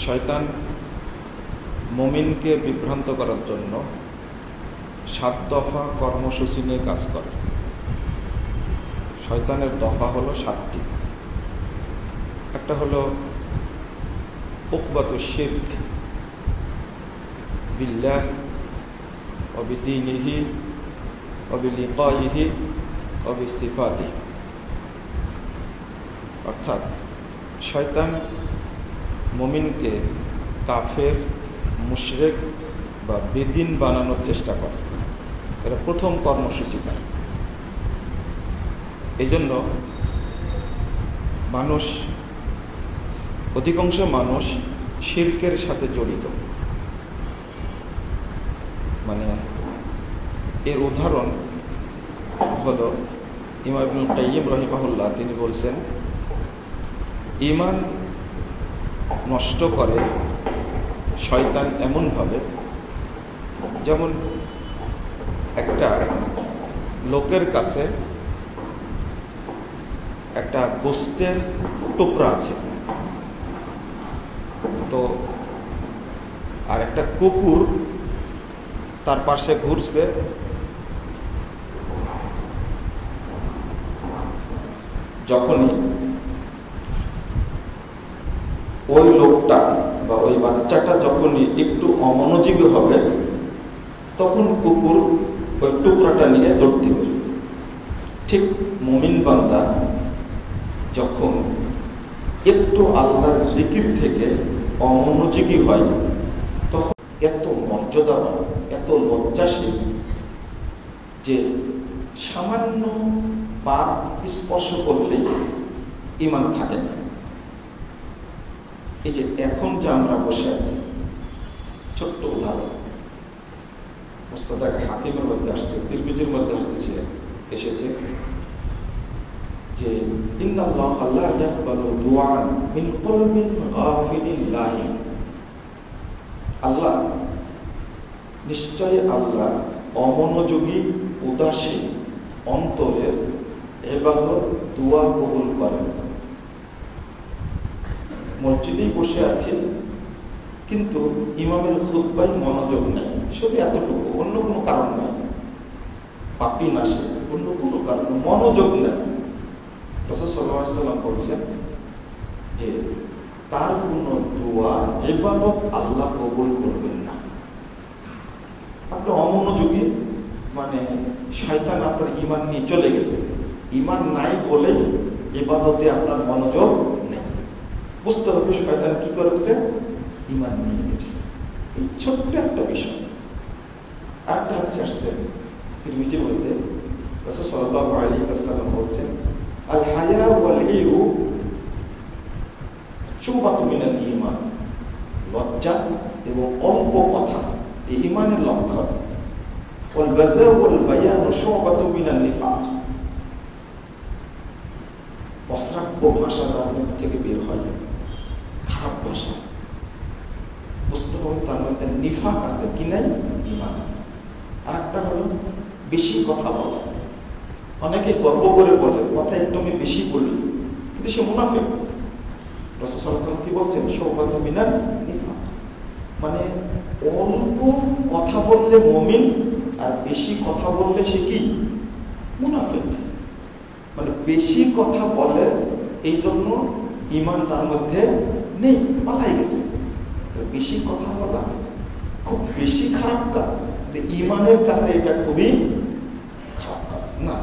শয়তান মুমিনকে বিভ্রান্ত করার জন্য 7 দফা কর্মসূচি নিয়ে কাজ করে। শয়তানের দফা হলো 7টি। একটা হলো উকবাতু শিরক বিল্লাহ ওয়া বিদীনিহি ওয়া বিলিকাইহি ওয়া বিসিফাতিহি, অর্থাৎ শয়তান মুমিনকে কাফের, মুশরিক বা বেদিন বানানোর চেষ্টা করে। এটা প্রথম কর্মসূচি তার। এই জন্য অধিকাংশ মানুষ শিরকের সাথে জড়িত। মানে এর উদাহরণ হলো ইমাম ইবনুল কাইয়িম রাহিমাহুল্লাহ, তিনি বলছেন ঈমান নষ্ট করে শয়তান এমনভাবে, যেমন একটা লোকের কাছে একটা গোস্তের টুকরা আছে, তো আর একটা কুকুর তার পাশে ঘুরছে, যখনই ওই লোকটা বা ওই বাচ্চাটা যখনই একটু অমনোযোগী হবে, তখন কুকুর ওই টুকরাটা নিয়ে দৌড় দিবে। ঠিক মুমিন বান্দা যখন একটু আল্লাহর জিকির থেকে অমনোযোগী হয়, তখন এত মর্যাদাবান, এত লজ্জাশীল যে সামান্য পাপ স্পর্শ করলে ঈমান থাকে না। এই যে এখন যে আমরা বসে আছি, ছোট্ট উদাহরণ, মুস্তাদরাক হাকিমের মধ্যে আসছে, তিরমিজির মধ্যে এসেছে যে ইন্নাল্লাহা লা ইয়াকবালু দুআন মিন কলবিন গাফিলিন লাহিন, আল্লাহ নিশ্চয় আল্লাহ অমনোযোগী উদাসীন অন্তরের ইবাদত দোয়া কবুল করেন। মসজিদেই বসে আছে কিন্তু ইমামের খুতবায় মনোযোগ নেই, শুধু এতটুকু, অন্য কোনো কারণ নাই, পাপী না সে, অন্য কোনো কারণ, মনোযোগ নেই। রাসূল সাল্লাল্লাহু আলাইহি ওয়াসাল্লাম বলছেন যে তার কোনো দোয়া ইবাদত আল্লাহ কবুল করবেন না। আপনি অমনোযোগী, মানে শয়তান আপনার ঈমান নিয়ে চলে গেছে, ঈমান নাই বলে ইবাদতে আপনার মনোযোগ নেই। বুঝতে হবে শয়তান কি করেছে, ঈমান নিয়ে গেছে। এই ছোট্ট একটা বিষয়। আরেকটা হাদিস আসছে তিরমিজির মধ্যে, রাসূল সাল্লাল্লাহু আলাইহি ওয়াসাল্লাম বলছেন আল হায়া ওয়াল হিউ শুবাতুন মিনাল ঈমান, লজ্জা এবং অল্প কথা এই ঈমানের লক্ষণ। ওয়াল বাযা ওয়াল বায়ান শুবাতুন মিনান নিফাক, অশ্রাব্য ভাষা যার মুখ থেকে বের হয়, খারাপ ভাষা, বুঝতে হবে তার মধ্যে নিফাক আছে কি নাই, ঈমান। আর একটা হলো বেশি কথা বলা। অনেকে গর্ব করে বলে কথা একটু আমি বেশি বলি, কিন্তু সে মুনাফিক। রাসূল সাল্লাল্লাহু আলাইহি ওয়াসাল্লাম কি বলছেন, শুবাতুন মিনান নিফাক, মানে অল্প কথা বললে মুমিন, আর বেশি কথা বললে সে কি, মুনাফিক। মানে বেশি কথা বলে, এই জন্য ঈমান তার মধ্যে নেই, পালাই গেছে। বেশি কথা বলা খুব বেশি খারাপ কাজ, ঈমানের কাছে এটা খুবই খারাপ কাজ না।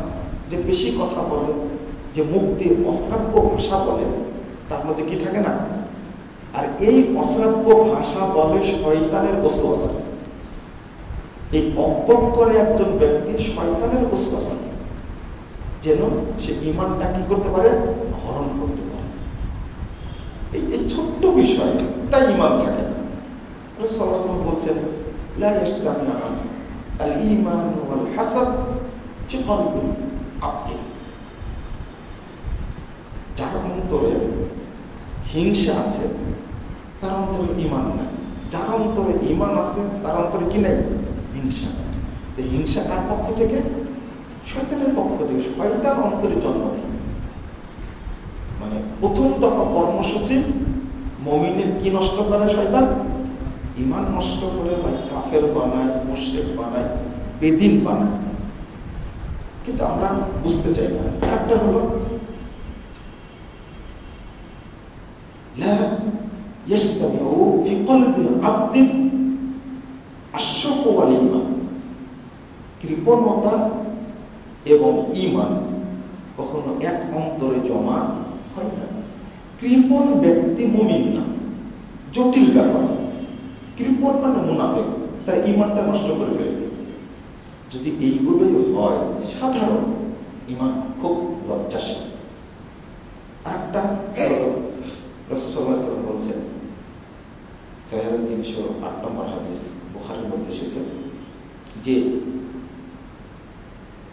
যে বেশি কথা বলে, যে মুখ দিয়ে অশ্রাব্য ভাষা বলে, তার মধ্যে কি থাকে না। আর এই অশ্রাব্য ভাষা বলে শয়তানের ওয়াসওয়াসা। এই বকবক করে একজন ব্যক্তি শয়তানের ওয়াসওয়াসা, যেন সে ঈমানটা কি করতে পারে, হরণ করতে পারে। এই ছোট্ট বিষয়, তাই ঈমান থাকে না। রাসূল সাল্লাল্লাহু আলাইহি ওয়াসাল্লাম বলছেন লা ইস্তামিআন আল ঈমান ওয়াল হাসাদ ফি কলবিল আবদ, যার অন্তরে হিংসা আছে তার অন্তরে ঈমান নাই, যার অন্তরে ঈমান আছে তার অন্তরে কি নাই, হিংসা। এই হিংসা কার পক্ষ থেকে, শয়তানের পক্ষ থেকে। শয়তান অন্তরে জন্ম দেয়। মানে প্রথম দফা কর্মসূচি মুমিনের কি নষ্ট করে শয়তান? ঈমান নষ্ট করে, হয় কাফের বানায়, মুশরিক বানায়, বেদিন বানায়। কিন্তু আমরা বুঝতে চাই না। একটা হলো লা ইয়াস্তামিউ ফি কলবি আবদিন আশ-শাক ওয়াল ঈমান। কৃপণতা এবং ঈমান কখনো এক অন্তরে জমা হয় না। কৃপণ ব্যক্তি মুমিন না, জটিল ব্যাপার। কৃপণ মানে মুনাফিক, তার ঈমানটা নষ্ট করে ফেলেছে। যদি এইগুলোই হয়, সাধারণ ঈমান খুব লজ্জাশীল। আরেকটা রাসূল সাল্লাল্লাহু আলাইহি ওয়াসাল্লাম বলছেন, সহিহ 308 নম্বর হাদিস, বুখারীর মধ্যে এসেছে, যে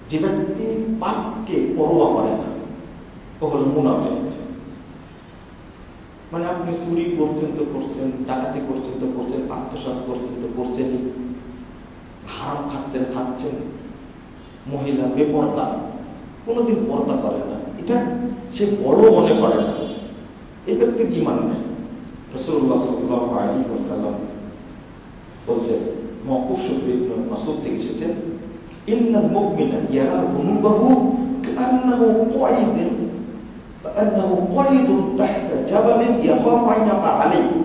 যে ব্যক্তি পাপকে পরোয়া করে না ও হল মুনাফিক। মানে আপনি চুরি করছেন তো করছেন, ডাকাতি করছেন তো করছেন, আত্মসাৎ করছেন তো করছেনই, হারাম খাচ্ছেন, মহিলা বেপর্দা, কোনোদিন পর্দা করে না, এটা সে বড় মনে করে না, এই ব্যক্তির ঈমান নেই। রাসূলুল্লাহ সাল্লাল্লাহু আলাইহি ওয়াসাল্লাম বলছেন, মওকুফ সূত্রে ইবনে মাসউদ থেকে এসেছেন, ইন্নাল মুমিনা ইয়ারা যুনুবাহু কান্নাহু কায়দুন তাহতা জাবালিন ইয়াখাফু আন ইয়াকা আলাইহি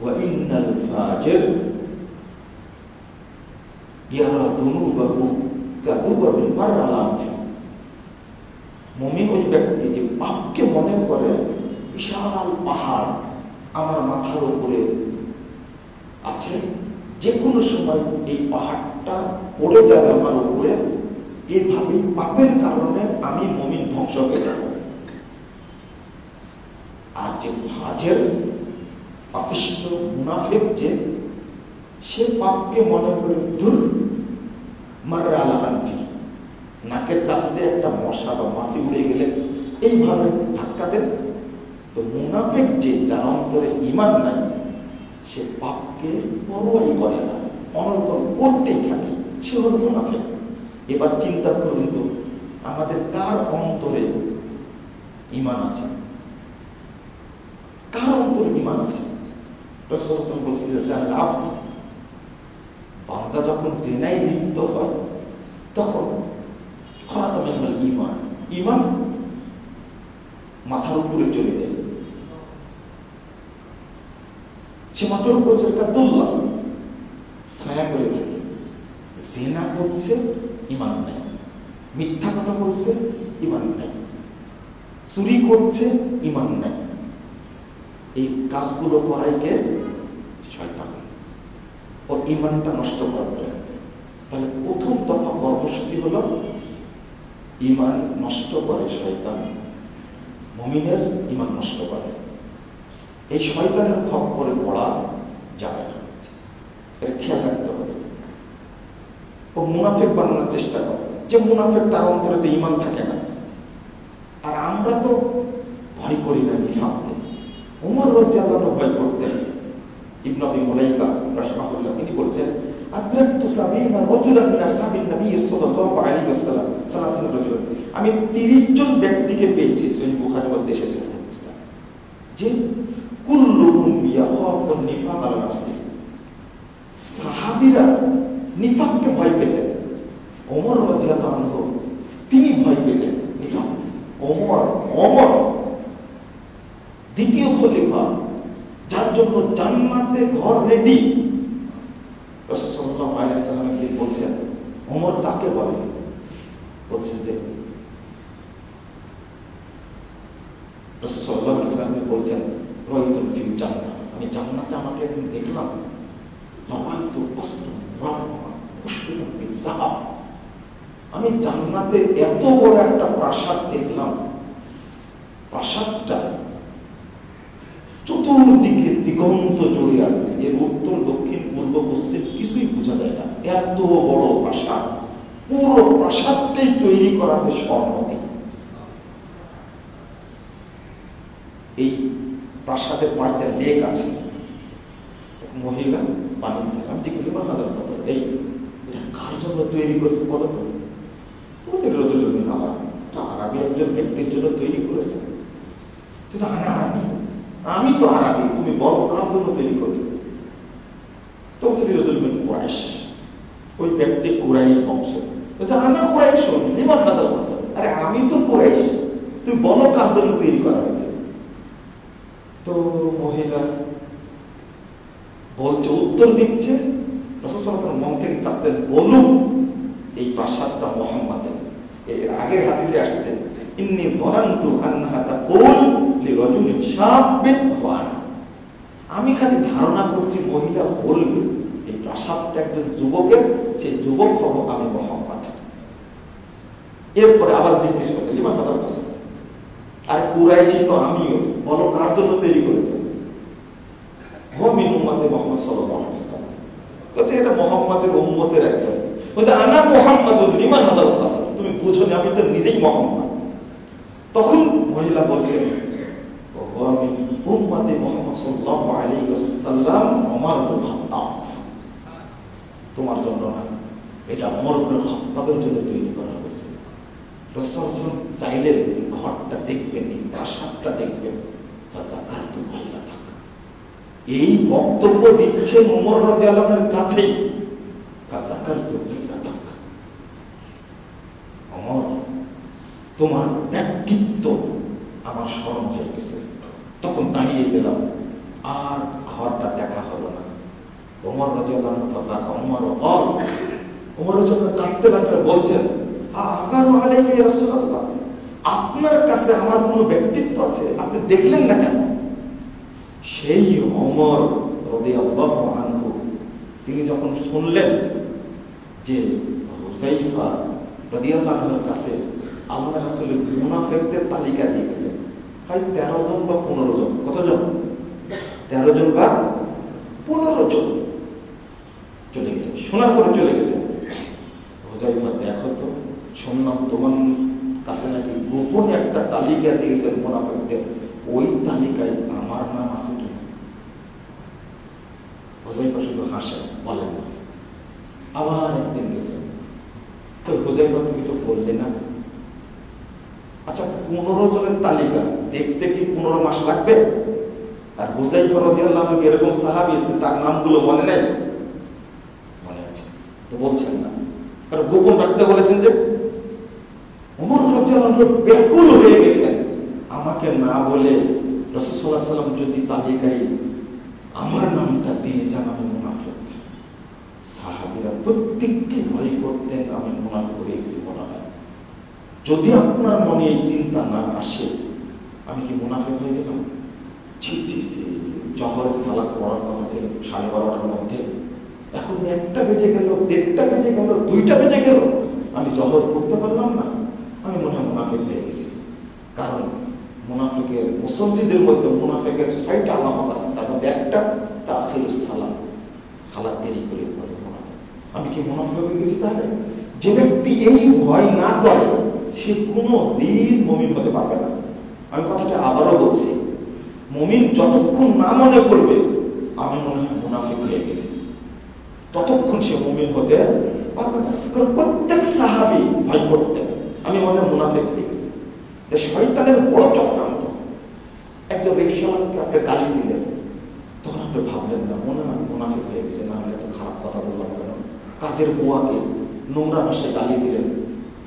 ওয়া ইন্নাল ফাজির ইয়ারা যুনুবাহু কাদুবাবিন মাররা আলাইহি। মুমিন ওই ব্যক্তি যে পাপকে মনে করে বিশাল পাহাড় আমার মাথার উপরে আছে, যে কোনো সময় এই পাহাড়টা পড়ে যাবে আমার উপরে, এইভাবেই পাপের কারণে আমি মুমিন ধ্বংস হয়ে যাব। আর যে ফাজের পাপিষ্ঠ মুনাফিক, যে সে পাপকে মনে করে দূর মাররা আলাইহি, নাকের কাছ দিয়ে একটা মশা বা মাছি উড়ে গেলে এইভাবে ধাক্কা দেন। তো মুনাফিক যে, যার অন্তরে ঈমান নাই, সে পাপকে পরোয়াই করে না, অনর্গল করতেই থাকে, সে হল মুনাফিক। এবার চিন্তা করুন তো, আমাদের কার অন্তরে ঈমান আছে? কার অন্তরে ঈমান আছে? রাসূল সাল্লাল্লাহু আলাইহি ওয়াসাল্লাম বলেছেন, বান্দা যখন জিনায় লিপ্ত হয় তখন খালাকা মিনাল ঈমান, ঈমান মাথার উপরে চলে যায়, সে মাথার উপর একটা দোল্লা ছায়া করে থাকে। জিনা করছে, ঈমান নাই, মিথ্যা কথা বলছে, ঈমান নাই, চুরি করছে, ঈমান নাই, এই কাজগুলো করাই কে? শয়তান। ও ঈমানটা নষ্ট করার জন্য। তাহলে প্রথম দফা কর্মসূচি হলো ঈমান নষ্ট করে শয়তান, মুমিনের ঈমান নষ্ট করে। এই শয়তানের খপ্পরে পড়া যাবে না, এটা খেয়াল রাখতে হবে। ও মুনাফিক বানানোর চেষ্টা করে, যে মুনাফিক তার অন্তরে তো ঈমান থাকে না। আর আমরা তো ভয় করি না নিফাককে। ওমর রাদিয়াল্লাহু আনহু ভয় করতেন। ইবনে আবি মুলাইকা রাহিমাহুল্লাহ তিনি বলেছেন, আদরাকতু সাবিনা রাজুলান মিন আসহাবিন নবী সাল্লাল্লাহু আলাইহি ওয়াসাল্লাম, সালাসান রাজুলান, আমি 30 জন ব্যক্তিকে পেয়েছি, সহিহ বুখারীর মধ্যে এসেছে, যে কুল্লুহুম ইয়াখাফু নিফাক আলা নাফসি, সাহাবীরা নিফাককে ভয় পেতেন। ওমর রাদিয়াল্লাহু আনহু তিনি ভয় পেতেন নিফাককে। ওমর দ্বিতীয় খলিফা, যার জন্য জান্নাতে ঘর রেডি। রাসূল সাল্লাল্লাহু আলাইহি ওয়াসাল্লাম কি বলছেন, ওমর কাকে বলে? বলছেন যে রাসূল সাল্লাল্লাহু আলাইহি ওয়াসাল্লাম বলছেন, রাইতুল ফিল জান্নাহ, আমি জান্নাতে আমাকে একদিন দেখলাম, রাইতু কসরা রাহমা মুশরিকুন বিল যাহাব, আমি জান্নাতে এত বড় একটা প্রাসাদ দেখলাম, প্রাসাদটা চতুর্দিকে দিগন্ত জুড়ে আছে, এর উত্তর দক্ষিণ পূর্ব পশ্চিম কিছুই বোঝা যায় না, এত বড় প্রাসাদ, পুরো প্রাসাদটাই তৈরি করা হয় স্বর্ণ দিয়ে। এই প্রাসাদের পাড়তে লেক আছে, মহিলা পানি দিলাম যেগুলি বানাদার প্রাসাদ, এই এটা কার জন্য তৈরি করেছে বলো তো? ওদের আরবি একজন ব্যক্তির জন্য তৈরি করেছে। আনারানি আমি তো আরবি, তুমি বলো কার জন্য তৈরি করেছে? তো কুরাইশ, ওই ব্যক্তি কুরাইশ বংশ, আনা কুরাইশ, লিমান হাযাল মাসজিদ। আরে আমি তো কুরাইশ, তুমি বলো কার জন্য তৈরি করা হয়েছে? তো মহিলা বলছে, উত্তর দিচ্ছে, রাসূল সাল্লাল্লাহু আলাইহি ওয়াসাল্লাম মন থেকে চাচ্ছেন বলুন এই প্রাসাদটা মুহাম্মাদের। এর আগের হাদিসে আসছে, ইন্নী যানানতু আন্নাহা তাকুল লিরাজুলিন শাবিন ওয়ানা। আমি খালি ধারণা করছি মহিলা বলবে এই প্রাসাদটা একজন যুবকের, সেই যুবক হব আমি মুহাম্মদ। এরপরে আবার জিজ্ঞেস করতে, লিমান হাযাল মাসজিদ, আর কুরাইশি তো আমিও, বলো কার জন্য তৈরি করেছে? হুয়া মিন উম্মতি মুহাম্মদ সাল্লাল্লাহু আলাইহি ওয়াসাল্লাম। বলছে এটা মুহাম্মাদের উম্মতের একজন। বলছে আনা মুহাম্মাদুন লিমান হাযাল মাসজিদ, তুমি বুঝোনি আমি তো নিজেই মুহাম্মদ। তখন মহিলা বলছে, হুয়া মিন উম্মতি মুহাম্মদ সাল্লাল্লাহু আলাইহি ওয়াসাল্লাম ওমর ইবনে খাত্তাব। তোমার জন্য না, এটা ওমর ইবনে খাত্তাবের জন্য তৈরি করা হয়েছে। রাসূল সাল্লাল্লাহু আলাইহি ওয়াসাল্লাম চাইলেন ঘরটা দেখবেন, এই প্রাসাদটা দেখবেন, ফাযাকারতু বাইনাতাক। এই বক্তব্য দিচ্ছেন ওমর রাদিয়াল্লাহু আনহুর কাছে, ফাযাকারতু বাইনাতাক। ওমর, তোমার ব্যক্তিত্ব আমার স্মরণ হয়ে গেছে। তখন দাঁড়িয়ে গেলাম, আর ঘরটা দেখা হলো না। ওমর রাদিয়াল্লাহু আনহু ফাযাকা ওমর ক্বাল, ওমরের জন্য কাঁদতে লাগলেন, বলছেন, আগারু আলাইহি ইয়া রাসূলুল্লাহ, আপনার কাছে আমার কোনো ব্যক্তিত্ব আছে, আপনি দেখলেন না কেন? সেই ওমর রাদিয়াল্লাহু আনহু তিনি যখন শুনলেন যে হুযায়ফা রাদিয়াল্লাহু আনহুর কাছে আল্লাহ রাসূল মুনাফিকদের তালিকা দিয়ে গেছেন, হয় 13 জন বা 15 জন। কতজন? 13 জন বা 15 জন চলে গেছে। শোনার পরে চলে গেছে, হুযায়ফা দেখো তো, শুনলাম তোমার কাছে নাকি গোপনে একটা তালিকা দিয়েছেন মুনাফিকদের, ওই তালিকায় আমার নাম আছে কি? হুযায়ফা শুধু হাসে, বলেন না। আবার একদিন গেছেন, তো হুযায়ফা তুমি তো বললে না। আচ্ছা, 15 জনের তালিকা দেখতে কি 15 মাস লাগবে? আর হুযায়ফা রাদিয়াল্লাহু আনহু এরকম সাহাবী, তার নামগুলো মনে নাই? মনে আছে তো বলছেন না, কারণ গোপন রাখতে বলেছেন। যে ওমর রাদিয়াল্লাহু আনহু ব্যাকুল হয়ে গেছেন, আমাকে না বলে রাসূল সাল্লাল্লাহু আলাইহি ওয়াসাল্লাম যদি তালিকায় আমার নামটা দিয়ে যান আমি মুনাফিক। সাহাবীরা প্রত্যেককে ভয় করতেন আমি মুনাফিক হয়ে গেছি মনে হয়। যদি আপনার মনে এই চিন্তা না আসে আমি কি মুনাফিক হয়ে গেলাম? ছি ছি ছি, জহরের সালাত পড়ার কথা ছিল 12:30টার মধ্যে, এখন 1টা বেজে গেল, 1:30টা বেজে গেল, 2টা বেজে গেল, আমি জহর করতে পারলাম না, আমি মনে হয় মুনাফিক হয়ে গেছি। কারণ মুনাফিকের, মুসল্লিদের মধ্যে মুনাফিকের 6টা আলামত আছে, তার মধ্যে একটা তাখিরুস সালাত, সালাত দেরি করে পড়ে মুনাফিক। আমি কি মুনাফিক হয়ে গেছি? তাহলে যে ব্যক্তি এই ভয় না করে সে কোনো দিন মুমিন হতে পারবে না। আমি কথাটা আবারও বলছি, মুমিন যতক্ষণ না মনে করবে আমি মনে হয় মুনাফিক হয়ে গেছি, ততক্ষণ সে মুমিন হতে পারবে না। কারণ প্রত্যেক সাহাবী ভয় করতেন আমি মনে হয় মুনাফিক হয়ে গেছি। শয়তানের বড় চক্রান্ত। একজন রিকশাওয়ালাকে আপনি গালি দিলেন, তখন আপনি ভাবলেন না মনে হয় মুনাফিক হয়ে গেছে, না হলে এত খারাপ কথা বললাম কেন? কাজের বুয়াকে নোংরা ভাষায় গালি দিলেন,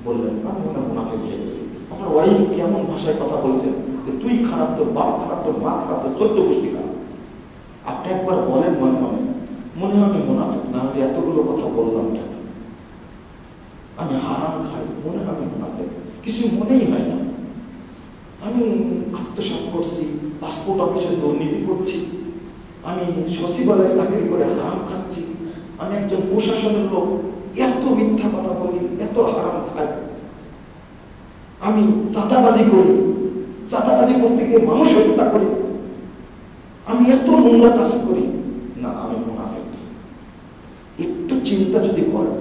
বললেন আমি মনে হয় মুনাফিক হয়ে গেছি। আপনার ওয়াইফ কেমন ভাষায় কথা বলছেন যে তুই খারাপ, তোর বাপ খারাপ, তোর মা খারাপ, তোর 14 গোষ্ঠী খারাপ। আপনি একবার বলেন মনে মনে হয় আমি মুনাফিক, না হলে এতগুলো কথা বললাম কেন? আমি হারাম খাই, মনে হয় আমি মুনাফিক, কিছু মনেই হয় না। আমি আত্মসাৎ করছি, পাসপোর্ট অফিসে দুর্নীতি করছি, আমি সচিবালয়ে চাকরি করে হারাম খাচ্ছি, আমি একজন প্রশাসনের লোক, এত মিথ্যা কথা বলি, এত হারাম খাই, আমি চাঁদাবাজি করি, চাঁদাবাজি করতে গিয়ে মানুষ হত্যা করি, আমি এত নোংরা কাজ করি, না আমি মুনাফিক। একটু চিন্তা যদি করেন,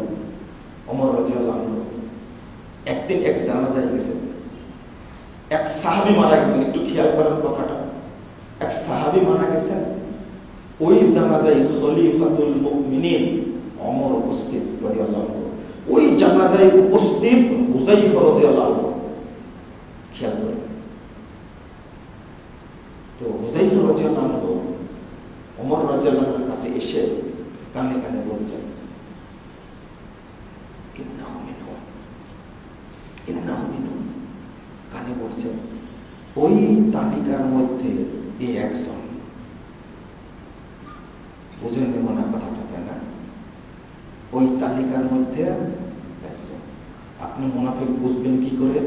ওমর রাদিয়াল্লাহু আনহু একদিন এক জানাজায় গেছেন, এক সাহাবী মারা গেছেন। একটু খেয়াল করার কথাটা, এক সাহাবী মারা গেছেন, ওই জানাজায় খলিফাতুল মুমিনিন ওমর উপস্থিত রাদিয়াল্লাহু আনহু, ওই জানাজায় উপস্থিত হুযায়ফা রাদিয়াল্লাহু আনহু। খেয়াল করেন তো হুযায়ফা রাদিয়াল্লাহু আনহুর কাছে এসে কানে কানে বলছেন, ইন্নাহু মিনহুম, ইন্নাহু মিনহুম, কানে বলছেন ওই তালিকার মধ্যে এই একজন। বুঝে নেব না কথাটা, তাই না? ওই তালিকার মধ্যে একজন। আপনি মুনাফিক বুঝবেন কি করে?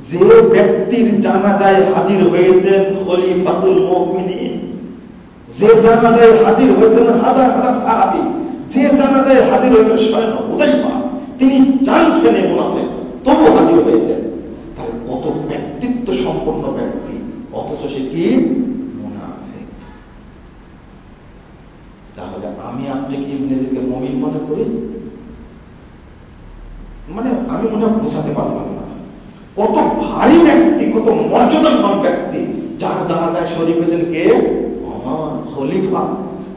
যে ব্যক্তির জানাজায় হাজির হয়েছেন খলিফাতুল মুমিনিন, যে জানাজায় হাজির হয়েছেন হাজার হাজার সাহাবী, যে জানাজায় হাজির হয়েছেন স্বয়ং হুযায়ফা, তিনি জানছেন এই মুনাফিক, তবু হাজির হয়েছেন। তাহলে কত ব্যক্তিত্ব সম্পন্ন ব্যক্তি, অথচ সে কি মুনাফিক। তাহলে আমি আপনি কি নিজেকে মুমিন মনে করি? মানে আমি মনে হয় বোঝাতে পারলাম না। কত ভারী ব্যক্তি, কত মর্যাদাবান ব্যক্তি, যার জানাজায় শরীক হয়েছেন কে? আমার খলিফা।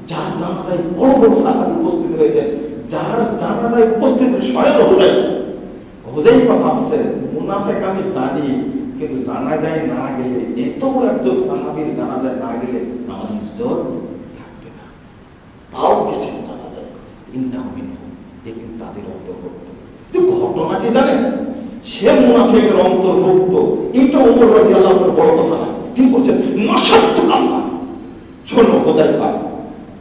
যার জানাজায় বড় বড় সাহাবী উপস্থিত হয়েছে, যার জানাজায় উপস্থিত স্বয়ং হুযায়ফা। হুযায়ফা ভাবছে মুনাফিক আমি জানি, কিন্তু জানাজায় না গেলে, এত বড় একজন সাহাবীর জানাজায় না গেলে আমার ইজ্জত থাকবে না। তাও গেছেন জানাজায়, ইন্নাহু মিনহুম, এই কিন্তু তাদের অন্তর্ভুক্ত। ঘটনা কি জানেন? সে মুনাফিকের অন্তর্ভুক্ত, এটা ওমর রাদিয়াল্লাহু আনহুর বড় কথা না। তিনি বলছেন নাশাদতুকাল্লাহ, শোনো হুযায়ফা,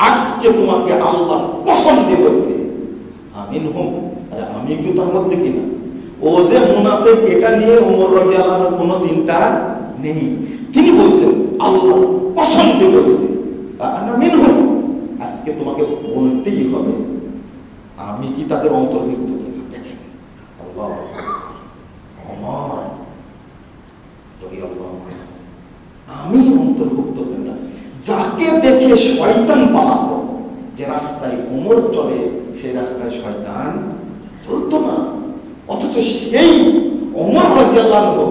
আজকে তোমাকে আল্লাহ কসম দিয়ে বলছি আমিনহুম, আরে আমি কি তার মধ্যে কিনা? ও যে মুনাফিক, এটা নিয়ে ওমর রাদিয়াল্লাহু আনহুর কোনো চিন্তা নেই। তিনি বলছেন আল্লাহ কসম দিয়ে বলছি আনা মিনহুম, আজকে তোমাকে বলতেই হবে আমি কি তাদের অন্তর্ভুক্ত কিনা। দেখেন আল্লাহ, ওমর রাদিয়াল্লাহু আনহু, আমি অন্তর্ভুক্ত কিনা। যাকে দেখে শয়তান পালাতো, যে রাস্তায় ওমর চলে সেই রাস্তায় শয়তান চলতো না, অথচ সেই ওমর রাদিয়াল্লাহু আনহু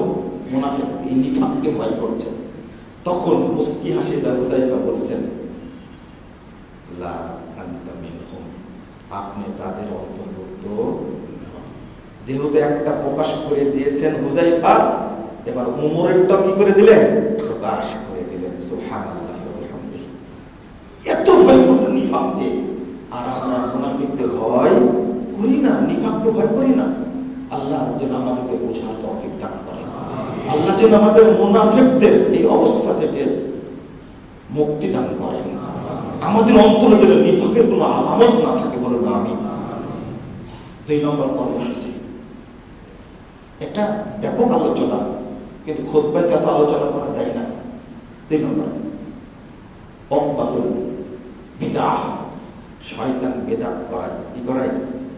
মুনাফিক, এই নিফাককে ভয় করছেন। তখন মুস্কি হাসি হুযায়ফা বলছেন লা আনতা মিনহুম, আপনি তাদের অন্তর্ভুক্ত। যেহেতু একটা প্রকাশ করে দিয়েছেন হুযায়ফা, এবার ওমরেরটা কি করে দিলেন? প্রকাশ করে দিলেন। সুবহানাল্লাহ ওয়া বিহামদিহি। এত ভয় করত নিফাককে, আর আমরা মুনাফিককে ভয় করি না, নিফাককে ভয় করি না। আল্লাহ যেন আমাদেরকে বোঝার তৌফিক দান করেন। আল্লাহ যেন আমাদের মুনাফিকদের এই অবস্থা থেকে মুক্তি দান করেন। আমাদের অন্তরে যেন নিফাকের কোনো আলামত না থাকে, বলুন আমিন। 2 নম্বর কর্মসূচি, এটা ব্যাপক আলোচনা, কিন্তু খুতবায় এত আলোচনা করা যায় না। 2 নম্বর অকবাতুল বিদআহ, শয়তান বিদআত করায়, কি করায়?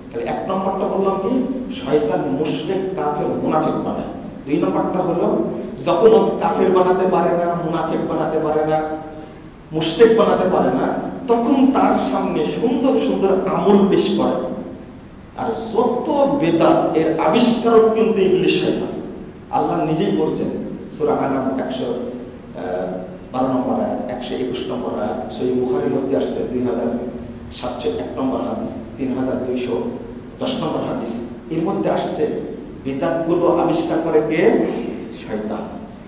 তাহলে 1 নম্বরটা বললাম কি, শয়তান মুশরিক কাফের মুনাফিক বানায়। 2 নম্বরটা হলো যখন ও কাফের বানাতে পারে না, মুনাফিক বানাতে পারে না, মুশরিক বানাতে পারে না, তখন তার সামনে সুন্দর সুন্দর আমল পেশ করে। আর যত বেদাত এর আবিষ্কারক কিন্তু ইবলিস শয়তান। আল্লাহ নিজেই বলছেন সূরা আনাম 112 নম্বর আয়াত, 121 নম্বর আয়াত, সহিহ বুখারীর মধ্যে আসছে 2701 নম্বর হাদিস, 3210 নম্বর হাদিস। এর মধ্যে আসছে বেদাতগুলো আবিষ্কার করে কে? শয়তান।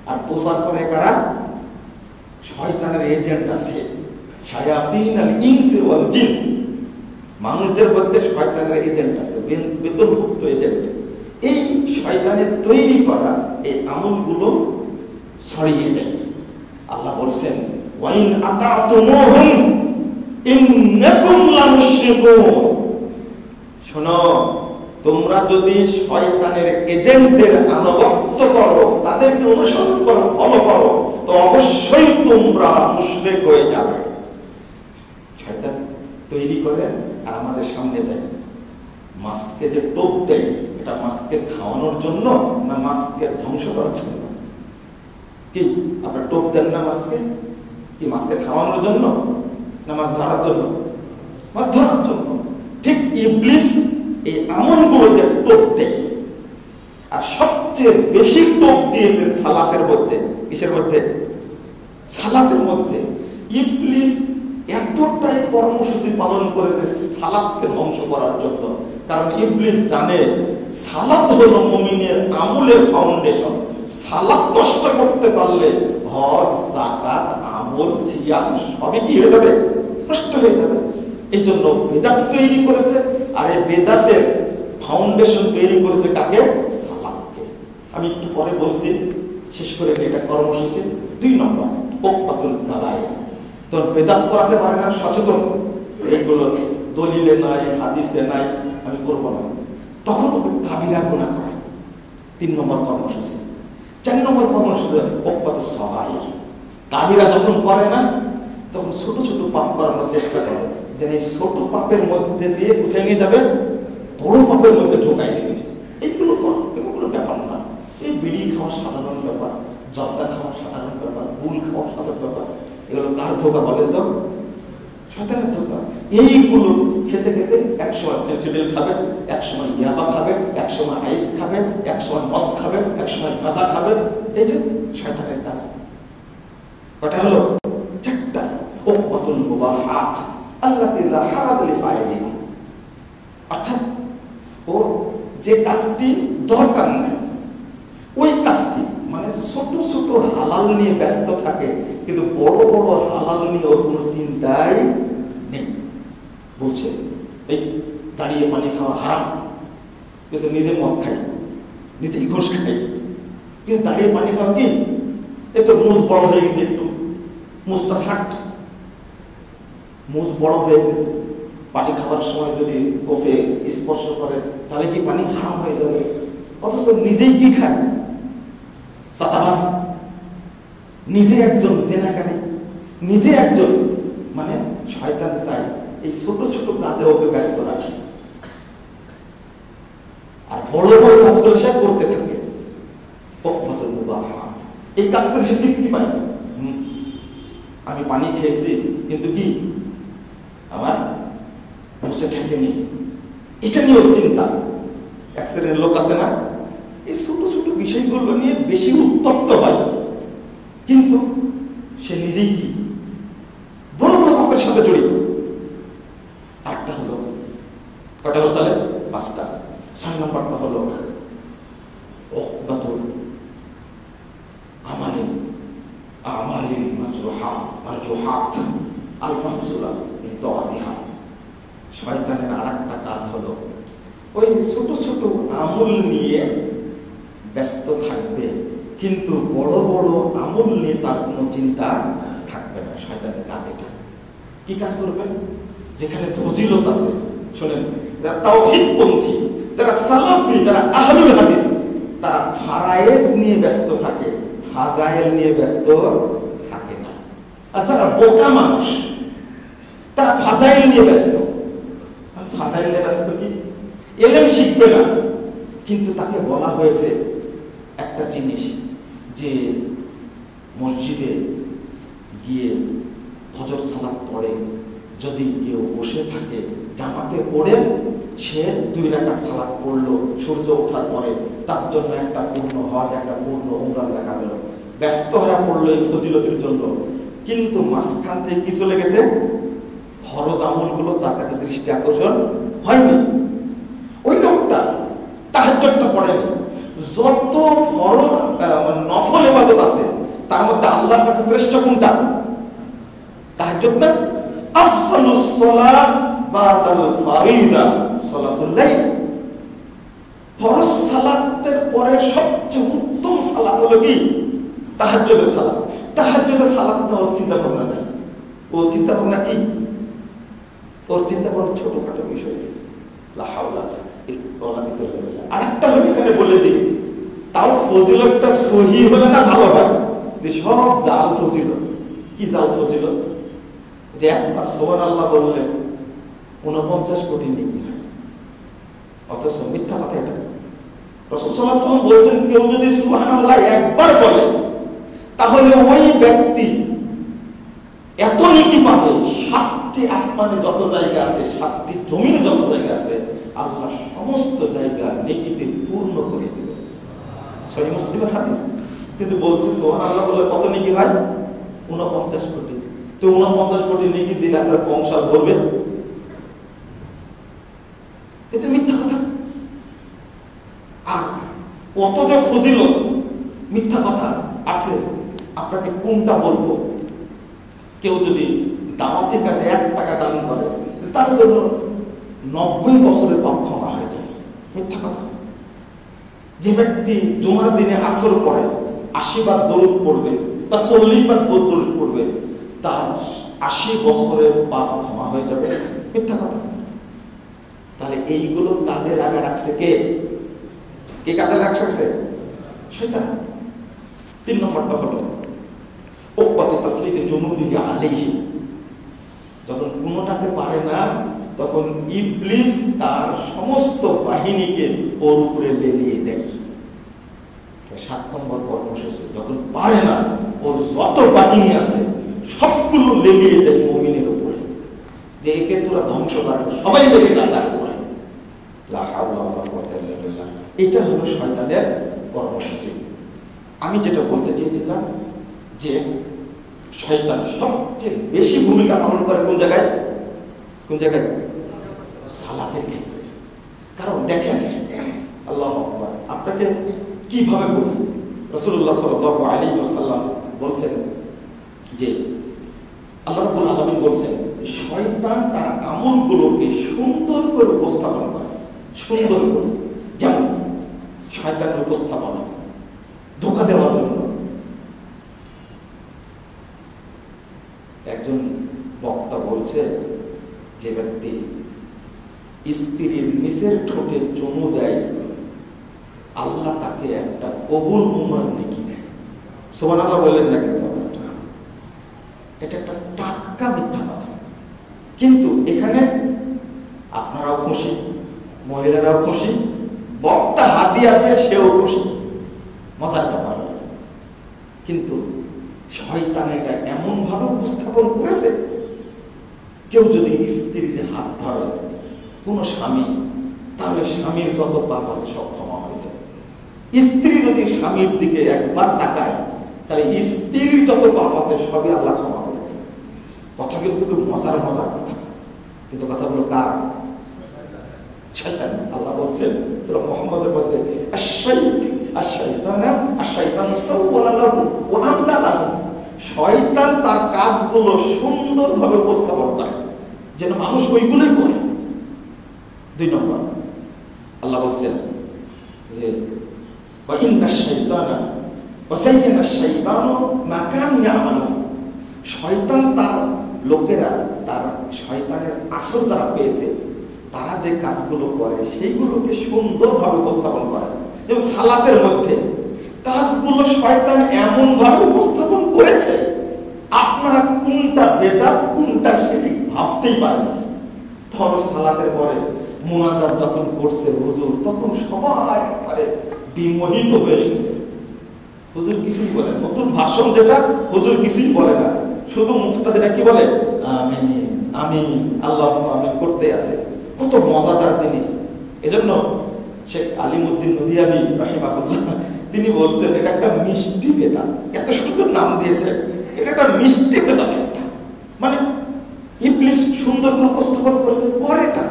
আর প্রচার করে কারা? শয়তানের এজেন্ট আছে, শায়াতিনুল ইনসি ওয়াল জিন। মানুষদের মধ্যে শয়তানের এজেন্ট আছে, বেতনভুক্ত এজেন্ট। এই শয়তানের তৈরি করা এই আমলগুলো ছড়িয়ে দেয়। আল্লাহ বলছেন ওয়াইন আতাতুমুহুম ইন্নাকুম লামুশরিকুন, শোনো তোমরা যদি শয়তানের এজেন্টদের আনুগত্য করো, তাদেরকে অনুসরণ করো, ফলো করো, তো অবশ্যই তোমরা মুশরিক হয়ে যাবে। শয়তান তৈরি করে আর আমাদের সামনে দেয়। মাছকে যে টোপ দেয়, এটা মাছকে খাওয়ানোর জন্য না মাছকে ধ্বংস করার জন্য? কি আপনার টোপ দেন না মাছকে? কি মাছকে খাওয়ানোর জন্য না মাছ ধরার জন্য? মাছ ধরার জন্য। ঠিক ইবলিস এই আমলগুলোতে টোপ দেয়। আর সবচেয়ে বেশি টোপ দিয়েছে সালাতের মধ্যে। কিসের মধ্যে? সালাতের মধ্যে। ইবলিস এতটাই কর্মসূচি পালন করেছে সালাতকে ধ্বংস করার জন্য। কারণ ইবলিস জানে সালাত হলো মুমিনের আমলের ফাউন্ডেশন। সালাত নষ্ট করতে পারলে হজ, যাকাত, আমল, সিয়াম সবই কি হয়ে যাবে? নষ্ট হয়ে যাবে। এই জন্য বেদাত তৈরি করেছে, আর এই বেদাতের ফাউন্ডেশন তৈরি করেছে কাকে? সালাফকে। আমি একটু পরে বলছি, শেষ করে এটা কর্মসূচি 2 নম্বর ওকবাতুল কাবায়ের। তো বেদাত করাতে পারে না, সচেতন, এইগুলো দলিলে নাই, হাদিসে নাই, আমি করবো না, তখন ওকে কাবিরা গুনাহ করে। 3 নম্বর কর্মসূচি। 4 নম্বর কর্মসূচি ওকবাতুস সগায়ের। কাবিরা যখন করে না, তখন ছোট ছোট পাপ করানোর চেষ্টা করে, যেন এই ছোট পাপের মধ্যে দিয়ে উঠে নিয়ে যাবে, বড় পাপের মধ্যে ঢোকাই দেবে। এইগুলো কোনো ব্যাপার না। এই বিড়ি খাওয়া সাধারণ ব্যাপার, জর্দা খাওয়া সাধারণ ব্যাপার, গুল খাওয়া সাধারণ ব্যাপার। এগুলো কার ধোকা বলেন তো? শয়তানের ধোকা। এইগুলো খেতে খেতে একসময় ফেন্সিডিল খাবে, একসময় ইয়াবা খাবে, একসময় আইস খাবে, একসময় মদ খাবে, একসময় গাঁজা খাবে। এই যে শয়তানের কাজ। ওটা হলো 4টা ওকবাতুল মুবাহাত আল্লাতী লা হারাজ লিফাইলিহা। অর্থাৎ ও যে কাজটি দরকার নেই, ওই কাজটি, মানে ছোট ছোট হালাল নিয়ে ব্যস্ত থাকে, কিন্তু বড় বড় হালাল নিয়ে ওর কোনো চিন্তাই নেই। বলছে এই দাঁড়িয়ে পানি খাওয়া হারাম, কিন্তু নিজে মদ খাই, নিজেই ঘুষ খাই, কিন্তু দাঁড়িয়ে পানি খাওয়া কি? এ তো মুজ বড় হয়ে গেছে, একটু মুজটা ছাট, মুজ বড় হয়ে গেছে, পানি খাওয়ার সময় যদি ওকে স্পর্শ করে তাহলে কি পানি হারাম হয়ে যাবে? অথচ নিজেই কি খায়? সাতাবাস, নিজে একজন জেনাকারী, নিজে একজন, মানে শয়তান চায় এই ছোট ছোট কাজে ওকে ব্যস্ত রাখে, আর বড় বড় কাজগুলো সে করতে থাকে। ওকবাতুল মুবাহাত, এই কাজ করে সে তৃপ্তি পায়। আমি পানি খেয়েছি, কিন্তু কি আমার বসে থাকেনি, এটা নিয়েও চিন্তা। এক শ্রেণীর লোক আছে না, এই ছোট ছোট বিষয়গুলো নিয়ে বেশি উত্তপ্ত হয়, কিন্তু সে নিজেই কি বড় বড় পাপের সাথে জড়িত। আরেকটা হলো, কটা হলো তাহলে? 5টা। 6 নম্বরটা হলো ওকবাতুল আমালিল মারজুহাত আল মাহসুলা মিন তাআতিহা। শয়তানের আরেকটা কাজ হলো ওই ছোট ছোট আমল নিয়ে ব্যস্ত থাকবে, কিন্তু বড় বড় আমল নিয়ে তার কোনো চিন্তা থাকবে না। শয়তানের কাজ এটা। কি কাজ করবেন? যেখানে ফজিলত আছে, শোনেন, যারা তাওহীদপন্থী, যারা সালাফি, যারা আহলুল হাদিস, তারা ফারায়েজ নিয়ে ব্যস্ত থাকে, ফাজাইল নিয়ে ব্যস্ত থাকে না। আর যারা বোকা মানুষ, তারা ফাজাইল নিয়ে ব্যস্ত। ফাজাইল নিয়ে ব্যস্ত কি? ইলম শিখবে না, কিন্তু তাকে বলা হয়েছে একটা জিনিস, যে মসজিদে গিয়ে ফজর সালাত পড়ে যদি কেউ বসে থাকে, জামাতে পড়ে সে 2 রাকাত সালাত পড়লো সূর্য ওঠার পরে, তার জন্য একটা পূর্ণ হজ, একটা পূর্ণ উমরা লেখা গেল। ব্যস্ত হয়ে পড়লো এই ফজিলতের জন্য, কিন্তু মাঝখান থেকে কি চলে গেছে? ফরজ আমলগুলো তার কাছে দৃষ্টি আকর্ষণ হয়নি। ওই লোকটা তাহাজ্জুদটা পড়েনি। যত ফরজ নফল ইবাদত আছে তার মধ্যে আল্লাহর কাছে শ্রেষ্ঠ কোনটা? তাহাজ্জুদ না? আফসালুস সালাত বাদাল ফারিদা সালাতুল লাইল। ফরজ সালাতের পরে সবচেয়ে উত্তম সালাত হলো কি? তাহাজ্জুদের সালাত। তাহাজ্জুদের সালাত না ওর চিন্তা ভাবনা নাই। ও চিন্তা ভাবনা কি? ওর চিন্তা ভাবনা ছোটখাটো বিষয়। লা হাওলা ওয়ালা কুওয়াতা ইল্লা বিল্লাহ। আরেকটা হলো এখানে বলে দিই, তাও ফজিলতটা সহি হলে না ভালো হয়। সব জাল ফজিলত। কি জাল ফজিলত? যে একবার সুবহানাল্লাহ বললে 49 কোটি নেকি হয়, অথচ মিথ্যা কথা এটা। রাসূল সাল্লাল্লাহু আলাইহি ওয়াসাল্লাম বলেছেন, কেউ যদি সুবহানাল্লাহ একবার বলে তাহলে ওই ব্যক্তি এত নেকি পাবে, 7টি আসমানে যত জায়গা আছে, 7টি জমিনে যত জায়গা আছে, আল্লাহ সমস্ত জায়গা নেকিতে পূর্ণ করে দিবে। সহিহ মুসলিমের হাদিস। কিন্তু বলছে সুবহানাল্লাহ বলে কত নেকি হয়? 49 কোটি। তো 49 কোটি নেকি দিলে আপনার কংসাল ভরবে? এটা মিথ্যা কথা। আর কত যে ফজিলত মিথ্যা কথা আছে, আপনাকে কোনটা বলবো? কেউ যদি দাওয়াতি কাজে 1 টাকা দান করে, তার জন্য 90 বছরের পাপ ক্ষমা হয়ে যায়। মিথ্যা কথা। যে ব্যক্তি জুমার দিনে আসর পড়ে 80 বার দরুদ পড়বে বা 40 বার দরুদ পড়বে, তার 80 বছরের পাপ ক্ষমা হয়ে যাবে। মিথ্যা কথা। তাহলে এইগুলো কাজে রাখছে কে? কে কাজে রাখছে? শয়তান। 3 নম্বরটা হলো উকবাতু তাসলিতে জুনুদিহি আলাইহি। যখন কোনোটাতে পারে না, তখন ইবলিস তার সমস্ত বাহিনীকে ওর উপরে লেলিয়ে দেয়। 7 নম্বর কর্মসূচি, যখন পারে না, ওর যত বাহিনী আছে সবগুলো লেলিয়ে দেয় মুমিনের উপরে, যে একে তোরা ধ্বংস কর, সবাই লেগে যায় তার উপরে। লা হাওলা ওয়ালা কুওয়াতা ইল্লা বিল্লাহ। এটা হলো শয়তানের কর্মসূচি। আমি যেটা বলতে চেয়েছিলাম যে শয়তান সবচেয়ে বেশি ভূমিকা পালন করে কোন জায়গায়? কোন জায়গায়? সালাতের ক্ষেত্রে। কারণ দেখেন, আল্লাহু আকবার, আপনাকে কিভাবে বলি, রাসূলুল্লাহ সাল্লাল্লাহু আলাইহি ওয়াসাল্লাম বলছেন যে আল্লাহ রাব্বুল আলামিন বলছেন শয়তান তার আমলগুলোকে সুন্দর করে উপস্থাপন করে। সুন্দর করে, যেমন শয়তানের উপস্থাপনা ধোঁকা দেওয়ার জন্য। একজন বক্তা বলছে, যে ব্যক্তি স্ত্রীর নিচের ঠোঁটে চুমু দেয়, আল্লাহ তাকে একটা কবুল উমরার নেকি দেয়। সুবহানাল্লাহ বললেন না? কিন্তু এটা একটা টাটকা মিথ্যা কথা। কিন্তু এখানে আপনারাও খুশি, মহিলারাও খুশি, বক্তা হাদিয়া পেয়ে সেও খুশি, মজার ব্যাপার। কিন্তু শয়তান এটা এমন ভাবে উপস্থাপন করেছে, কেউ যদি স্ত্রীর হাত ধরে কোন স্বামী, তাহলে স্বামীর যত পাপ আছে সব ক্ষমা হয়ে যায়। স্ত্রী যদি স্বামীর দিকে একবার তাকায়, তাহলে স্ত্রীর যত পাপ আছে সবই আল্লাহ ক্ষমা করে দেয়। কথা কিন্তু একটু মজার মজার কথা, কিন্তু কথাগুলো কার? শয়তান। আল্লাহ বলছেন সূরা মুহাম্মদের মধ্যে, শয়তান তার কাজগুলো সুন্দরভাবে উপস্থাপন করে যেন মানুষ ওইগুলোই করে। 2 নম্বর, আল্লাহ বলছেন যে শয়তান তার লোকেরা, তার শয়তানের আসর যারা পেয়েছে, তারা যে কাজগুলো করে সেইগুলোকে সুন্দরভাবে উপস্থাপন করে। এবং সালাতের মধ্যে কাজগুলো শয়তান এমন ভাবে উপস্থাপন করেছে, আপনারা কোনটা বেদাত কোনটা শিরক ভাবতেই পারেন না। ফরজ সালাতের পরে মুনাজাত যখন করছে হুজুর, তখন সবাই বিমোহিত হয়ে গেছে। হুজুর কিছুই বলে, নতুন ভাষণ যেটা, হুজুর কিছুই বলে না, শুধু মুফতাদিরা কি বলে? আমিন আমিন আল্লাহুম্মা আমিন করতে আছে। কত মজাদার জিনিস। এজন্য শেখ আলিমউদ্দিন নদিয়াবি রাহিমাহুল্লাহ তিনি বলছেন, এটা একটা মিষ্টি বেদাত। এত সুন্দর নাম দিয়েছে, এটা একটা মিষ্টি বেদাত। একটা মানে ইবলিস সুন্দর করে উপস্থাপন করেছে, করে না।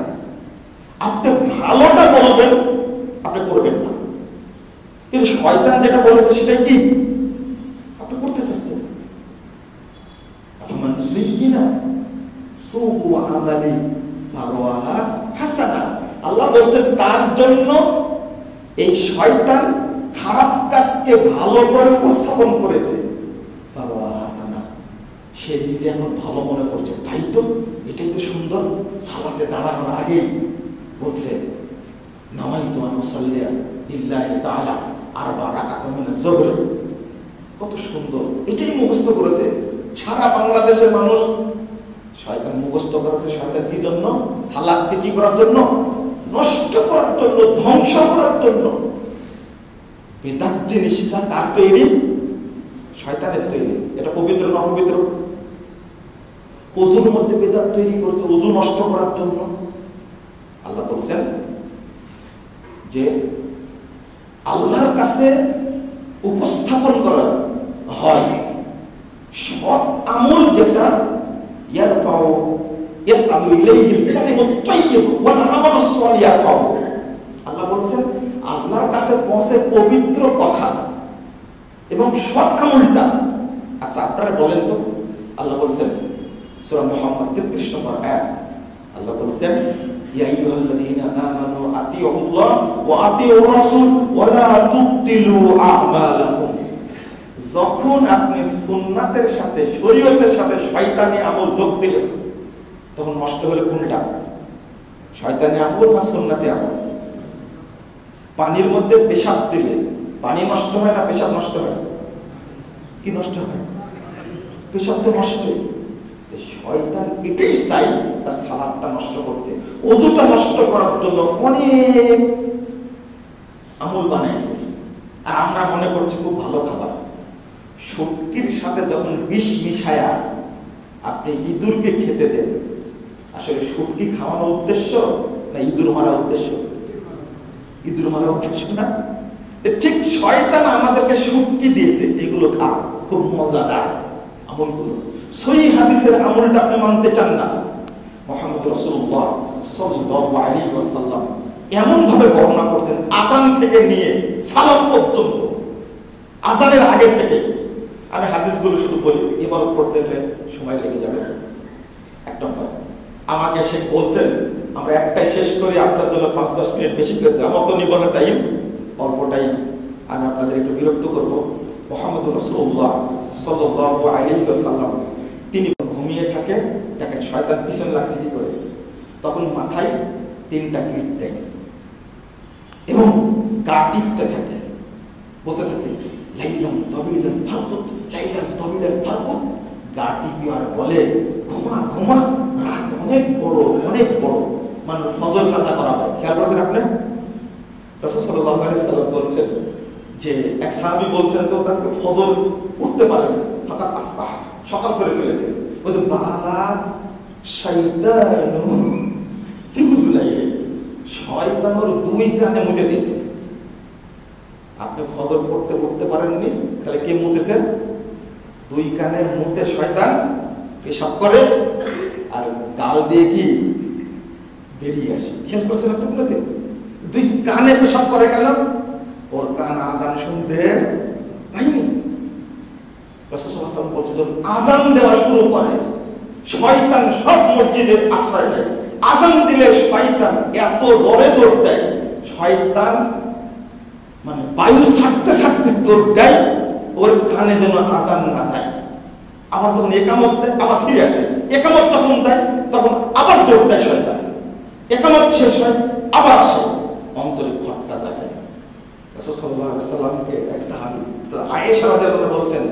আপনি ভালোটা বলবেন, আপনি করবেন না, কিন্তু শয়তান যেটা বলেছে সেটাই কি আপনি করতে চাচ্ছেন। আল্লাহ বলছেন তার জন্য এই শয়তান খারাপ কাজকে ভালো করে উপস্থাপন করেছে। সে নিজে এখন ভালো মনে করছে, তাই তো এটাই তো সুন্দর। সালাতে দাঁড়ানোর আগেই বলছে নামাইতু আন উসাল্লিয়া লিল্লাহি তাআলা আরবা রাকাতান মিনাজ যুহর। কত সুন্দর, এটাই মুখস্থ করেছে সারা বাংলাদেশের মানুষ। শয়তান মুখস্থ করেছে, শয়তান কি জন্য? সালাতকে কি করার জন্য? নষ্ট করার জন্য, ধ্বংস করার জন্য। বেদাত জিনিসটা কার তৈরি? শয়তানের তৈরি। এটা পবিত্র না অপবিত্র? ওযুর মধ্যে বেদাত তৈরি করেছে ওযু নষ্ট করার জন্য। আল্লাহ বলছেন যে আল্লাহর কাছে উপস্থাপন করা হয় সৎ আমল, যেটা ইয়ারফাউ ইয়াসআদু ইলাইহিল কালিমুত তাইয়্যিব ওয়াল আমালুস সালিহ। আল্লাহ বলছেন আল্লাহর কাছে পৌঁছে পবিত্র কথা এবং সৎ আমলটা। আচ্ছা আপনারা বলেন তো, আল্লাহ বলছেন সূরা মুহাম্মদ 33 নম্বর আয়াত। আল্লাহ বলেছেন, ইয়া আইয়ুহাল্লাযীনা আমানু আতিউল্লাহ ওয়া আতিউর রাসূল ওয়া লা তুবতিলু আমালাকুম। যখন আপনি সুন্নাতের সাথে শরীয়তের সাথে শয়তানি আমল যোগ দিলেন, তখন নষ্ট হলো কোনটা? শয়তানি আমল না সুন্নাতি আমল? পানির মধ্যে পেশাব দিলে পানি নষ্ট হয় না পেশাব নষ্ট হয়? কি নষ্ট হয়? পেশাব তো নষ্ট। শয়তান এটাই চাই তার সালাতটা নষ্ট করতে, ওযুটা নষ্ট করার জন্য অনেক আমল বানাইছে। আর আমরা মনে করছি খুব ভালো খাবার। শুটকির সাথে যখন বিষ মিশায়া আপনি ইঁদুরকে খেতে দেন, আসলে শুটকি খাওয়ানোর উদ্দেশ্য না ইঁদুর মারা উদ্দেশ্য? ইঁদুর মারা উদ্দেশ্য না? ঠিক শয়তান আমাদেরকে শুটকি দিয়েছে, এগুলো খা, খুব মজাদার আমলগুলো। সহিহ হাদিসের আমলটা আপনি মানতে চান না, মুহাম্মদ রাসূলুল্লাহ সাল্লাল্লাহু আলাইহি ওয়াসাল্লাম এমন ভাবে বর্ণনা করছেন, আযান থেকে নিয়ে সালাম পর্যন্ত, আযানের আগে থেকে। আমি হাদিসগুলো শুধু বলি, ইবাদত করতে গেলে সময় লেগে যাবে। এক নম্বর, আমাকে সে বলছেন আমরা একটাই শেষ করি, আপনার জন্য 5-10 মিনিট বেশি করে দেব, আমার তো নিবন্ধন টাইম অল্প টাইম, আমি আপনাদের একটু বিরক্ত করব। মুহাম্মদ রাসূলুল্লাহ সাল্লাল্লাহু আলাইহি ওয়াসাল্লাম তিনি ঘুমিয়ে থাকে, দেখেন শয়তান পিছনে লাগছে কি করে, তখন মাথায় 3টা কিট দেয় এবং গা টিপতে থাকে, বলতে থাকে লাইলান তাবিলান ফারকুত, লাইলান তাবিলান ফারকুত। গা টিপি আর বলে ঘুমা ঘুমা, রাত অনেক বড় অনেক বড়, মানে ফজর কাজা করা হয়। খেয়াল করেছেন আপনি? রাসূল সাল্লাল্লাহু আলাইহি ওয়াসাল্লাম বলেছেন যে এক সাহাবী বলছেন তো আজকে ফজর উঠতে পারে না, ফাকাত আসবাহ, সকাল করে ফেলেছে। বলে বালা শয়তানু ফি উযুলাইহি, শয়তান ওর 2 কানে মুতে দিয়েছে। আপনি ফজর পড়তে উঠতে পারেননি, তাহলে কে মুতেছে? 2 কানে মুতে শয়তান পেশাব করে আর গাল দিয়ে কি বেরিয়ে আসে। খেয়াল করছেন আপনাদের? 2 কানে পেশাব করে কেন? ওর কান আযান শুনতে পাইনি। রাসূল সাল্লাল্লাহু আলাইহি ওয়াসাল্লাম বলছেন আযান দেওয়া শুরু করে শয়তান সব মসজিদের আশ্রয় নেয়। আযান দিলে শয়তান এত জোরে দৌড় দেয়, শয়তান মানে বায়ু ছাড়তে ছাড়তে দৌড় দেয়, ওর কানে যেন আযান না যায়। আবার যখন একামত দেয় আবার ফিরে আসে, একামত যখন দেয় তখন আবার দৌড় দেয় শয়তান, একামত শেষ হয় আবার আসে, অন্তরে খটকা জাগে। রাসূল সাল্লাল্লাহু আলাইহি ওয়াসাল্লামকে এক সাহাবী আয়েশা রাদিয়াল্লাহু আনহা বলছেন,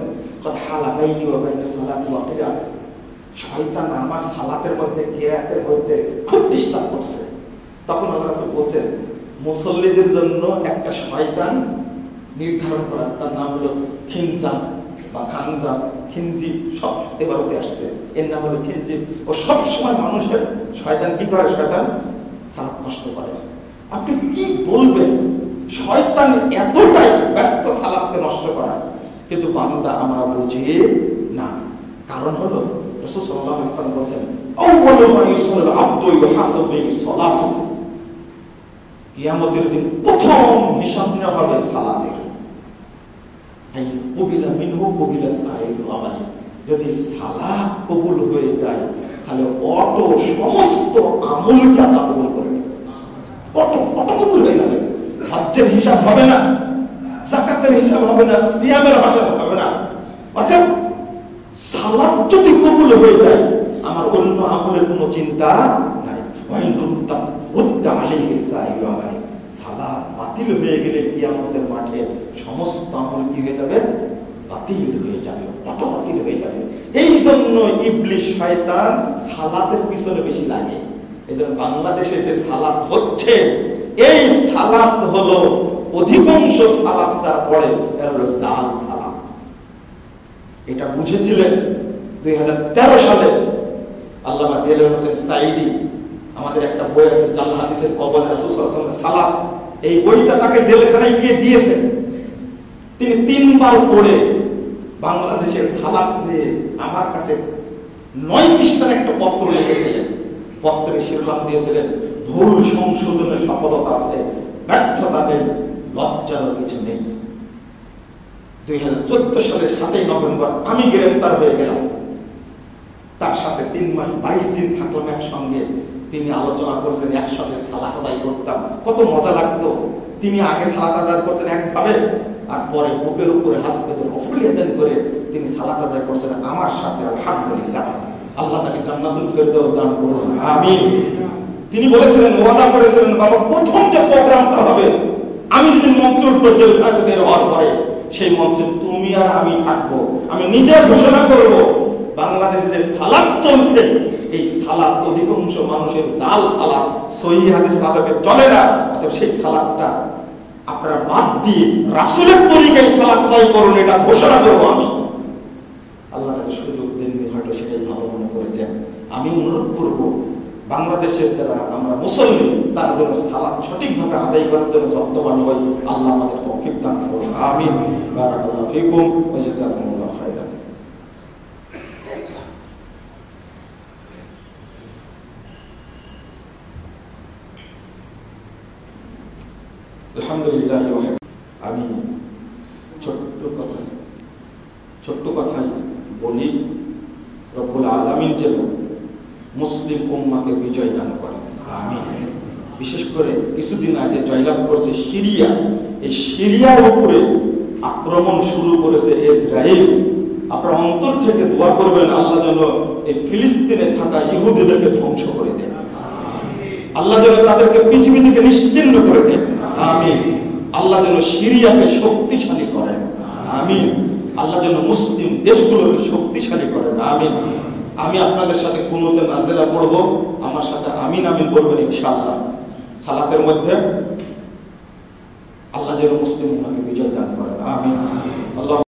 কদ হালা বাইনি ওয়া বাইনা সালাতি ওয়া কিরাত, শয়তান আমার সালাতের মধ্যে কিরাতের মধ্যে খুব ডিস্টার্ব করছে। তখন আল্লাহ রাসূল বলেন মুসল্লিদের জন্য একটা শয়তান নির্ধারণ করা আছে, তার নাম হলো খিনজাব বা খানজাব, খিনজিব, সব এবারতে আসছে, এর নাম হলো খিনজিব। ও সব সময় মানুষের শয়তান কি করে? শয়তান সালাত নষ্ট করে। আপনি কি বলবেন? শয়তান এতটাই ব্যস্ত সালাতকে নষ্ট করা, কিন্তু বান্দা আমরা বুঝি না। কারণ হলো রাসূল সাল্লাল্লাহু আলাইহি ওয়াসাল্লাম বলেন আউয়ালু মা ইউসাল্লু আবদু ইউহাসাবু বিহি সালাতু, কিয়ামতের দিন প্রথম হিসাব নেওয়া হবে সালাতের। আই কবিলা মিনহু কবিলা সাইরু আমালি, যদি সালাত কবুল হয়ে যায় তাহলে অটো সমস্ত আমলকে আল্লাহ কবুল করে নেবে, অটো কবুল হয়ে যাবে। হজ্জের হিসাব হবে না, যাকাতের হিসাব হবে না, সিয়ামের হিসাব হবে না। অতএব সালাত যদি কবুল হয়ে যায় আমার অন্য আমলের কোনো চিন্তা নাই। সালাত বাতিল হয়ে গেলে কিয়ামতের মাঠে সমস্ত আমল কি হয়ে যাবে? বাতিল হয়ে যাবে, অটো বাতিল হয়ে যাবে। এই জন্য ইবলিস শয়তান সালাতের পিছনে বেশি লাগে। এই জন্য বাংলাদেশে যে সালাত হচ্ছে, এই সালাত হলো অধিকাংশ সালাত যারা পড়ে এরা হলো জাল সালাত। এটা বুঝেছিলেন 2013 সালে আল্লামা দেলোয়ার হোসেন সাঈদী, আমাদের একটা বই আছে জাল হাদিসের কবর রাসূল সাল্লাল্লাহু আলাইহি ওয়াসাল্লাম সালাত, এই বইটা তাকে জেলখানায় গিয়ে দিয়েছেন। তিনি 3 বার পড়ে বাংলাদেশের সালাত নিয়ে আমার কাছে 9 পৃষ্ঠার একটা পত্র লিখেছিলেন। পত্রের শিরোনাম দিয়েছিলেন ভুল সংশোধনের সফলতা আছে, ব্যর্থতা নেই, লজ্জার কিছু নেই। 2014 সালের 7 নভেম্বর আমি গ্রেফতার হয়ে গেলাম। তার সাথে 3 মাস 22 দিন থাকলাম একসঙ্গে। তিনি আলোচনা করতেন, একসঙ্গে সালাত আদায় করতাম, কত মজা লাগতো। তিনি আগে সালাত আদায় করতেন একভাবে, আর পরে বুকের উপরে হাত পেতে রফুলিয়াদান করে তিনি সালাত আদায় করছেন আমার সাথে। আলহামদুলিল্লাহ, আল্লাহ তাকে জান্নাতুল ফেরদাউস দান করুন, আমিন। তিনি বলেছিলেন, ওয়াদা করেছিলেন, বাবা প্রথম যে প্রোগ্রামটা হবে আমি যদি মঞ্চে উঠবো জেল থেকে বের হওয়ার পরে, সেই মঞ্চে তুমি আর আমি থাকবো। আমি নিজে ঘোষণা করব, বাংলাদেশে যে সালাত চলছে এই সালাত অধিকাংশ মানুষের জাল সালাত, সহিহ হাদিসের আলোকে চলে না। অতএব সেই সালাতটা আপনারা বাদ দিয়ে রাসূলের তরিকায় সালাত আদায় করুন, এটা ঘোষণা করবো আমি। আল্লাহ তাকে সুযোগ দেন, হয়তো সেটাই ভালো মনে করেছেন। আমি অনুরোধ করব বাংলাদেশের যারা আমরা মুসলমান তারা যেন সালাত সঠিকভাবে আদায় করার জন্য যত্নবান হই। আল্লাহ আমাদের তৌফিক দান করুন, আমিন। বারাকাল্লাহু ফিকুম ওয়া জাযাকুমুল্লাহু খাইরান। আলহামদুলিল্লাহ। আমি ছোট্ট কথাই বলি, রব্বুল আলামিন যেন মুসলিম উম্মাকে বিজয় দান করেন, আমিন। বিশেষ করে কিছুদিন আগে জয়লাভ করছে সিরিয়া, এই সিরিয়ার উপরে আক্রমণ শুরু করেছে ইসরায়েল। আপনারা অন্তর থেকে দোয়া করবেন আল্লাহ যেন এই ফিলিস্তিনে থাকা ইহুদিদেরকে ধ্বংস করে দেন, আল্লাহ যেন তাদেরকে পৃথিবী থেকে নিশ্চিহ্ন করে দেন, আমিন। আল্লাহ যেন সিরিয়াকে শক্তিশালী করেন, আমিন। আল্লাহ যেন মুসলিম দেশগুলোকে শক্তিশালী করেন, আমিন। আমি আপনাদের সাথে কুনুতে নাজিলা পড়ব, আমার সাথে আমিন আমিন বলবেন ইনশাআল্লাহ। সালাতের মধ্যে আল্লাহ যেন মুসলিম উম্মাহকে বিজয় দান করেন, আমিন। আল্লাহ